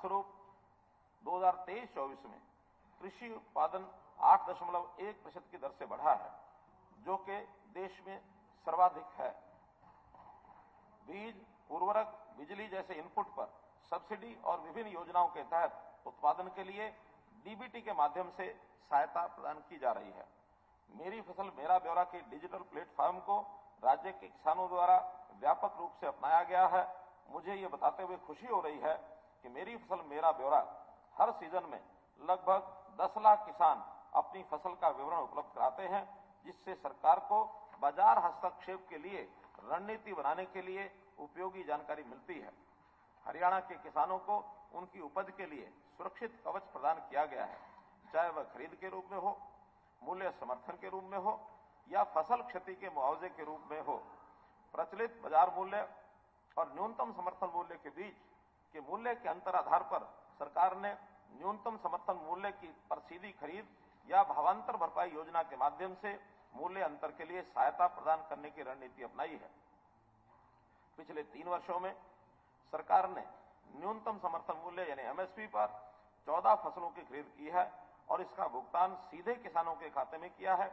फलस्वरूप 2023-24 में कृषि उत्पादन 8.1% की दर से बढ़ा है, जो कि देश में सर्वाधिक है। बीज, उर्वरक, बिजली जैसे इनपुट पर सब्सिडी और विभिन्न योजनाओं के तहत उत्पादन के लिए डीबीटी के माध्यम से सहायता प्रदान की जा रही है। मेरी फसल मेरा ब्यौरा के डिजिटल प्लेटफॉर्म को राज्य के किसानों द्वारा व्यापक रूप से अपनाया गया है। मुझे ये बताते हुए खुशी हो रही है कि मेरी फसल मेरा ब्यौरा हर सीजन में लगभग 10 लाख किसान अपनी फसल का विवरण उपलब्ध कराते हैं, जिससे सरकार को बाजार हस्तक्षेप के लिए रणनीति बनाने के लिए उपयोगी जानकारी मिलती है। हरियाणा के किसानों को उनकी उपज के लिए सुरक्षित कवच प्रदान किया गया है, चाहे वह खरीद के रूप में हो, मूल्य समर्थन के रूप में हो या फसल क्षति के मुआवजे के रूप में हो। प्रचलित बाजार मूल्य और न्यूनतम समर्थन मूल्य के बीच के मूल्य के अंतर आधार पर सरकार ने न्यूनतम समर्थन मूल्य की पर सीधी खरीद या भावांतर भरपाई योजना के माध्यम से मूल्य अंतर के लिए सहायता प्रदान करने की रणनीति अपनाई है। पिछले 3 वर्षों में सरकार ने न्यूनतम समर्थन मूल्य यानी एमएसपी पर 14 फसलों की खरीद की है और इसका भुगतान सीधे किसानों के खाते में किया है।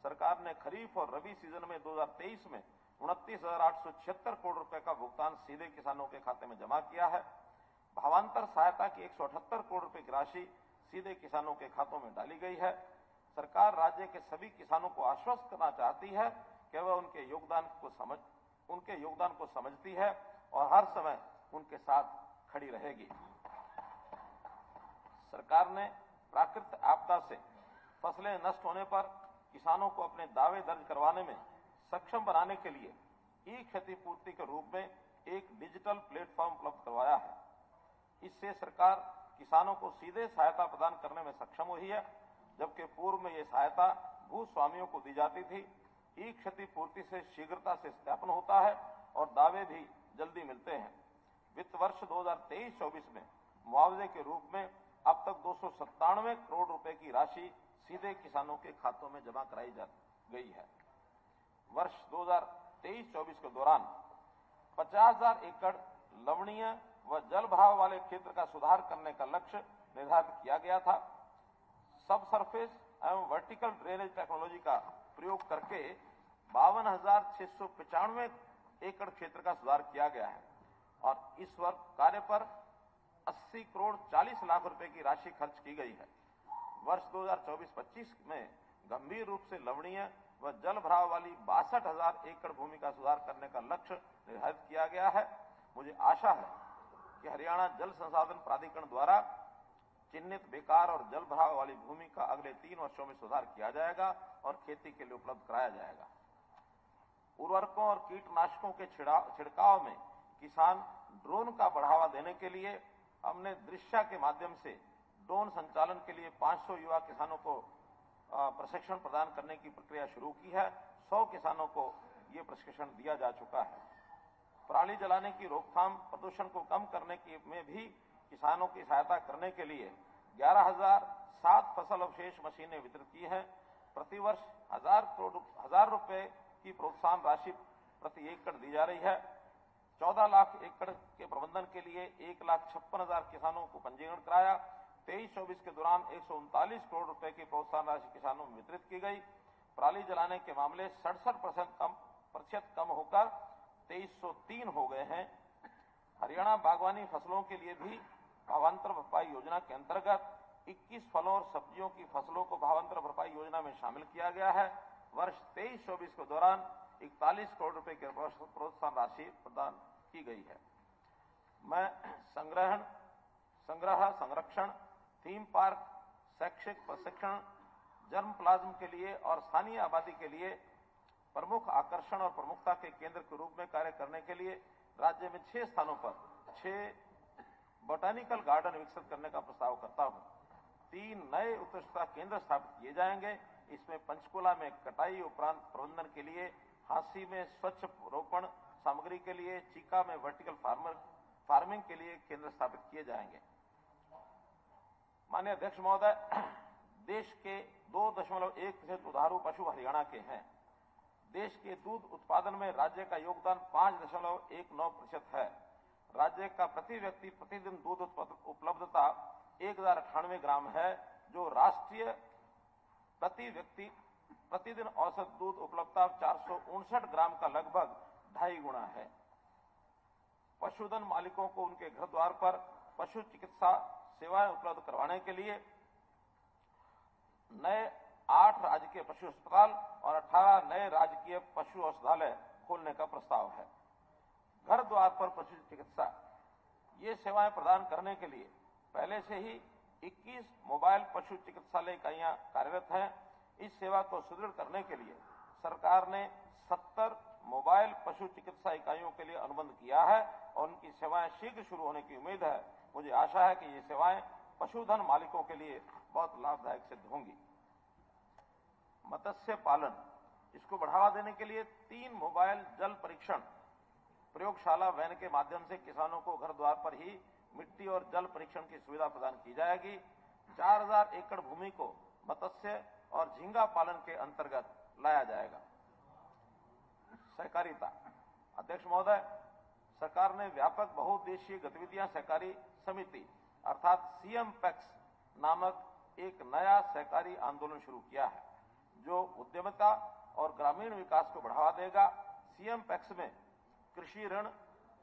सरकार ने खरीफ और रबी सीजन में 2023 में 29,876 करोड़ रुपए का भुगतान सीधे किसानों के खाते में जमा किया है। भावांतर सहायता की 178 करोड़ रुपए की राशि सीधे किसानों के खातों में डाली गई है। सरकार राज्य के सभी किसानों को आश्वस्त करना चाहती है कि वह उनके योगदान को समझती है और हर समय उनके साथ खड़ी रहेगी। सरकार ने प्राकृतिक आपदा से फसलें नष्ट होने पर किसानों को अपने दावे दर्ज करवाने में सक्षम बनाने के लिए ई क्षतिपूर्ति के रूप में एक डिजिटल प्लेटफॉर्म उपलब्ध करवाया है। इससे सरकार किसानों को सीधे सहायता प्रदान करने में सक्षम हुई है, जबकि पूर्व में ये सहायता भूस्वामियों को दी जाती थी। ई क्षतिपूर्ति से शीघ्रता से सत्यापन होता है और दावे भी जल्दी मिलते हैं। वित्त वर्ष 2023-24 में मुआवजे के रूप में अब तक 297 करोड़ रुपए की राशि सीधे किसानों के खातों में जमा कराई जा गई है। वर्ष 2023-24 के दौरान 50,000 एकड़ लवणीय व जल भराव वाले क्षेत्र का सुधार करने का लक्ष्य निर्धारित किया गया था। सब सरफेस एवं वर्टिकल ड्रेनेज टेक्नोलॉजी का प्रयोग करके 52,695 एकड़ क्षेत्र का सुधार किया गया है और इस वर्ष कार्य पर 80 करोड़ 40 लाख रुपए की राशि खर्च की गई है। वर्ष 2024-25 में गंभीर रूप से लवणीय व जल भराव वाली 62,000 एकड़ भूमि का सुधार करने का लक्ष्य निर्धारित किया गया है। मुझे आशा है कि हरियाणा जल संसाधन प्राधिकरण द्वारा चिन्हित बेकार और जल भराव वाली भूमि का अगले 3 वर्षों में सुधार किया जाएगा और खेती के लिए उपलब्ध कराया जाएगा। उर्वरकों और कीटनाशकों के छिड़काव में किसान ड्रोन का बढ़ावा देने के लिए हमने दृश्या के माध्यम से ड्रोन संचालन के लिए 500 युवा किसानों को प्रशिक्षण प्रदान करने की प्रक्रिया शुरू की है। 100 किसानों को ये प्रशिक्षण दिया जा चुका है। पराली जलाने की रोकथाम, प्रदूषण को कम करने में भी किसानों की सहायता करने के लिए 11,007 फसल अवशेष मशीनें वितरित की हैं। प्रतिवर्ष 1,000 रुपए की प्रोत्साहन राशि प्रति एकड़ दी जा रही है। 14 लाख एकड़ के प्रबंधन के लिए 1,56,000 किसानों को पंजीकरण कराया। 23-24 के दौरान 139 करोड़ रुपए की प्रोत्साहन राशि किसानों में वितरित की गई। पराली जलाने के मामले 67% कम होकर 2303 हो गए हैं। हरियाणा बागवानी फसलों के लिए भी भावांतर भरपाई योजना के अंतर्गत 21 फलों और सब्जियों की फसलों को भावांतर भरपाई योजना में शामिल किया गया है। वर्ष 23-24 के दौरान 41 करोड़ रुपए की प्रोत्साहन राशि प्रदान की गई है। मैं संरक्षण, थीम पार्क, शैक्षिक प्रशिक्षण, जर्म प्लाज्म के लिए और स्थानीय आबादी के लिए प्रमुख आकर्षण और प्रमुखता के केंद्र के रूप में कार्य करने के लिए राज्य में 6 स्थानों पर 6 बोटानिकल गार्डन विकसित करने का प्रस्ताव करता हूं। 3 नए उत्कृष्टता केंद्र स्थापित किए जाएंगे। इसमें पंचकुला में कटाई उपरांत प्रबंधन के लिए, हांसी में स्वच्छ रोपण सामग्री के लिए, चीका में वर्टिकल फार्मिंग के लिए केंद्र स्थापित किए जाएंगे। माननीय अध्यक्ष महोदय, देश के 2.1% दुधारू पशु हरियाणा के हैं। देश के दूध उत्पादन में राज्य का योगदान 5.19% है। राज्य का प्रति व्यक्ति प्रतिदिन दूध उपलब्ध 1098 ग्राम है, जो राष्ट्रीय प्रति व्यक्ति प्रतिदिन औसत दूध उपलब्धता 459 ग्राम का लगभग 2.5 गुना है। पशुधन मालिकों को उनके घर द्वार पर पशु चिकित्सा सेवाएं उपलब्ध करवाने के लिए नए 8 राजकीय पशु अस्पताल और 18 नए राजकीय पशु औषधालय खोलने का प्रस्ताव है। घर द्वार पर पशु चिकित्सा ये सेवाएं प्रदान करने के लिए पहले से ही 21 मोबाइल पशु चिकित्सालय इकाइयां कार्यरत हैं। इस सेवा को सुदृढ़ करने के लिए सरकार ने 70 मोबाइल पशु चिकित्सा इकाइयों के लिए अनुबंध किया है और उनकी सेवाएं शीघ्र शुरू होने की उम्मीद है। मुझे आशा है कि ये सेवाएं पशुधन मालिकों के लिए बहुत लाभदायक सिद्ध होंगी। मत्स्य पालन, इसको बढ़ावा देने के लिए 3 मोबाइल जल परीक्षण प्रयोगशाला वैन के माध्यम से किसानों को घर द्वार पर ही मिट्टी और जल परीक्षण की सुविधा प्रदान की जाएगी। 4000 एकड़ भूमि को मत्स्य और झींगा पालन के अंतर्गत लाया जाएगा। सहकारिता, अध्यक्ष महोदय, सरकार ने व्यापक बहुउद्देशीय गतिविधियां सहकारी समिति अर्थात सीएम पैक्स नामक एक नया सहकारी आंदोलन शुरू किया है, जो उद्यमिता और ग्रामीण विकास को बढ़ावा देगा। सीएम पैक्स में कृषि ऋण,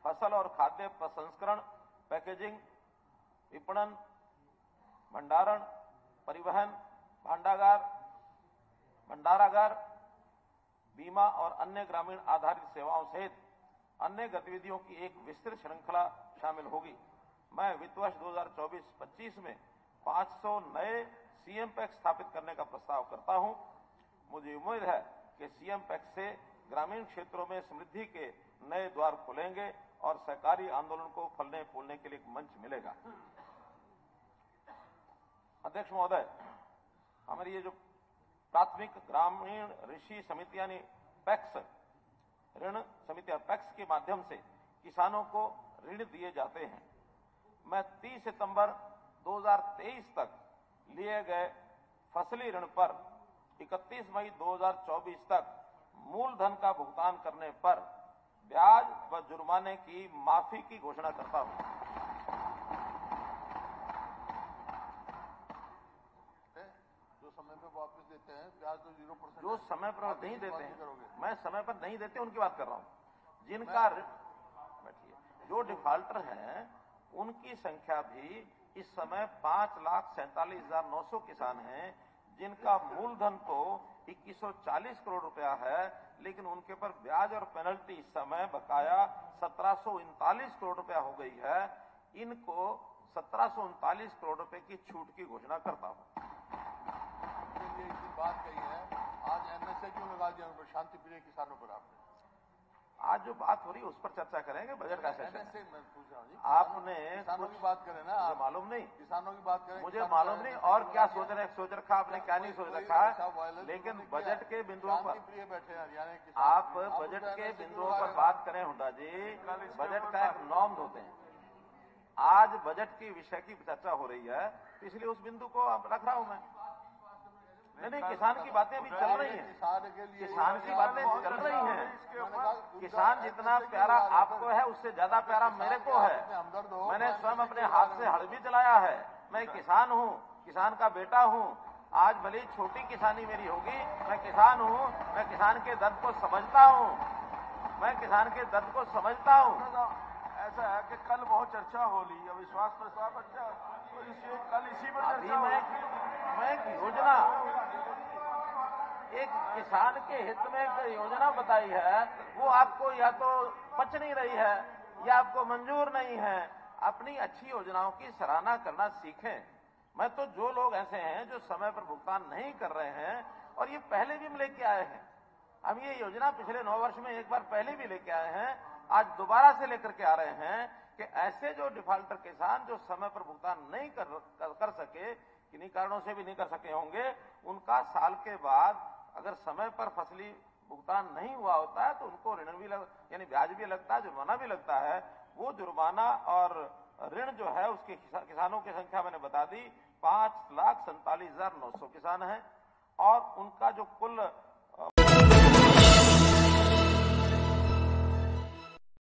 फसल और खाद्य प्रसंस्करण, पैकेजिंग, विपणन, भंडारण, परिवहन, भंडारागार, बीमा और अन्य ग्रामीण आधारित सेवाओं सहित अन्य गतिविधियों की एक विस्तृत श्रृंखला शामिल होगी। मैं वित्त वर्ष 2024-25 में 500 नए सीएम पैक्स स्थापित करने का प्रस्ताव करता हूं। मुझे उम्मीद है कि सीएम पैक्स से ग्रामीण क्षेत्रों में समृद्धि के नए द्वार खुलेंगे और सहकारी आंदोलन को फलने फूलने के लिए एक मंच मिलेगा। अध्यक्ष महोदय, हमारी ये जो प्राथमिक ग्रामीण ऋषि समिति यानी पैक्स ऋण समितियां पैक्स के माध्यम से किसानों को ऋण दिए जाते हैं। मैं 30 सितंबर 2023 तक लिए गए फसली ऋण पर 31 मई 2024 तक मूलधन का भुगतान करने पर ब्याज व जुर्माने की माफी की घोषणा करता हूं। जो समय पर वापस देते हैं ब्याज तो 0%, जो समय पर नहीं देते हैं, मैं समय पर नहीं देते उनकी बात कर रहा हूं। जिनका बैठिए, जो डिफॉल्टर हैं उनकी संख्या भी इस समय 5,47,900 किसान हैं, जिनका मूलधन तो 2140 करोड़ रुपया है, लेकिन उनके पर ब्याज और पेनल्टी इस समय बकाया 1739 करोड़ रुपया हो गई है। इनको 1739 करोड़ रुपए की छूट की घोषणा करता हूं। बात कही है, आज एमएसए क्यों लगा दिया शांति प्रिय किसानों पर? आपने आज जो बात हो रही है उस पर चर्चा करेंगे। बजट का सेशन है। मैं पूछ रहा हूं जी, आपने किसानों की बात करें ना, मुझे मालूम नहीं, किसानों की बात करें, मुझे मालूम नहीं और क्या सोच रखा आपने, क्या नहीं सोच रखा, लेकिन बजट के बिंदुओं पर बैठे आप बजट के बिंदुओं पर बात करें हुड्डा जी। बजट का एक नॉर्म्स होते हैं। आज बजट की विषय की चर्चा हो रही है, तो इसलिए उस बिंदु को रख रहा हूं मैं। नहीं, किसान की बातें अभी चल रही हैं, किसान की बातें चल रही हैं। किसान जितना प्यारा आपको है उससे ज्यादा प्यारा मेरे को है। मैंने स्वयं अपने हाथ से हल भी चलाया है। मैं किसान हूँ, किसान का बेटा हूँ। आज भले ही छोटी किसानी मेरी होगी, मैं किसान हूँ, मैं किसान के दर्द को समझता हूँ, मैं किसान के दर्द को समझता हूँ। ऐसा है कि कल बहुत चर्चा हो ली, अविश्वास प्रस्ताव अच्छा, तो कल इसी पर चर्चा। मैं एक योजना, एक किसान के हित में एक योजना बताई है, वो आपको या तो पच नहीं रही है या आपको मंजूर नहीं है। अपनी अच्छी योजनाओं की सराहना करना सीखें। मैं तो जो लोग ऐसे हैं जो समय पर भुगतान नहीं कर रहे हैं, और ये पहले भी हम लेके आए हैं, हम ये योजना पिछले 9 वर्ष में एक बार पहले भी लेके आए हैं, आज दोबारा से लेकर के आ रहे हैं कि ऐसे जो डिफॉल्टर किसान जो समय पर भुगतान नहीं कर सके, किन्हीं कारणों से भी नहीं कर सके होंगे, उनका साल के बाद अगर समय पर फसली भुगतान नहीं हुआ होता है तो उनको ऋण भी यानी ब्याज भी लगता है, जुर्माना भी लगता है। वो जुर्माना और ऋण जो है उसके किसानों की संख्या मैंने बता दी, 5,47,900 किसान हैं और उनका जो कुल